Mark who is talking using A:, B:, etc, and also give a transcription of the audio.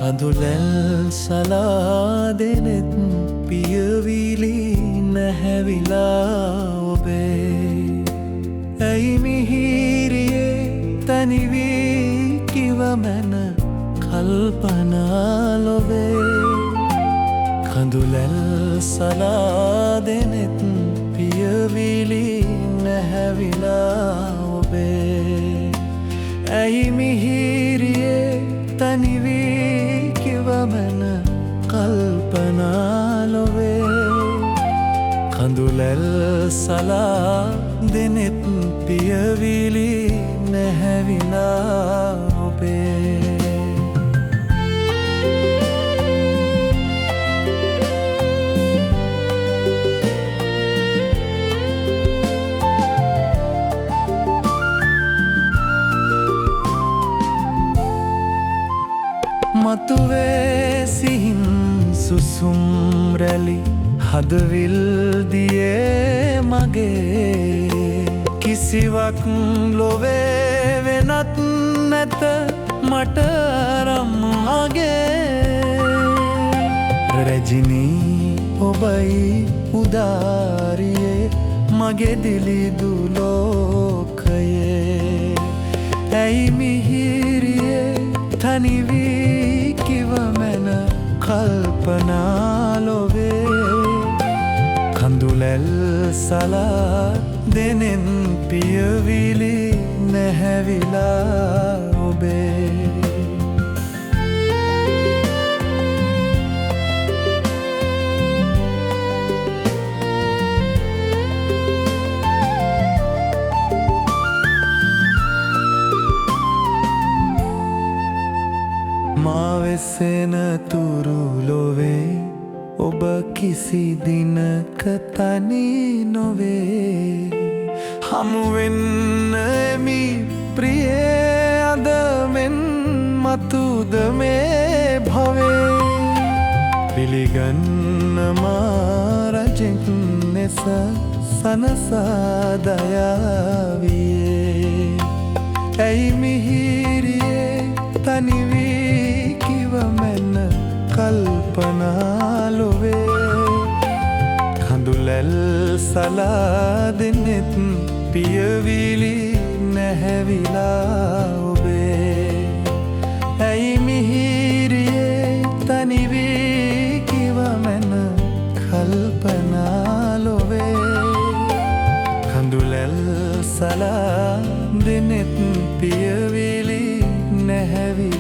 A: කඳුලැල් සලාදෙනෙත් පියවිලි නැහැවිලා ඔබේ ඇයි මිහිරියේ තනිවී කිවමැන කල්පනාලොවේ කඳුලැල් සලාදෙනෙත් පියවිලි නැහැවිලා ඔබේ ඇයි මිහිරියේ තනිවී කිවමැන කල්පනාලොවේ කඳුලැල් සලාදෙනෙත් පියවිලි නැහැවිලා ඔබේ මතුවේ සිහින් සුසුම් රැලි හදවිල්දියේ මගේ කිසිවක් ලොවේ වෙනත් නැත මට රම්මගේ රැජිනී ඔබයි උදාරියේ මගේ දිලිදු ලෝකයේ ඇයි මිහිරියේ තනිවී කිවමැන කල්පනාලොවේ කඳුලැල් සලාදෙනෙත් පියවිලි නැහැවිලා ඔබේ මාවෙසෙන තුරු ලොවේ ඔබ කිසි දිනක තනි නොවේ හමුවෙන්න එමි ප්‍රියේ අද මෙන් මතුද මේ භවේ පිළිගන්න මා රජෙක් ලෙස සනසා දයාවියේ ඇයි මිහිරියේ තනිවී කිවමැන කල්පනාලොවේ කඳුලැල් සලාදෙනෙත් පියවිලි නැහැවිලා ඔබේ ඇයි මිහිරියේ තනිවී කිවමැන කල්පනාලොවේ කඳුලැල් සලාදෙනෙත් පියවිලි නැහැවිලා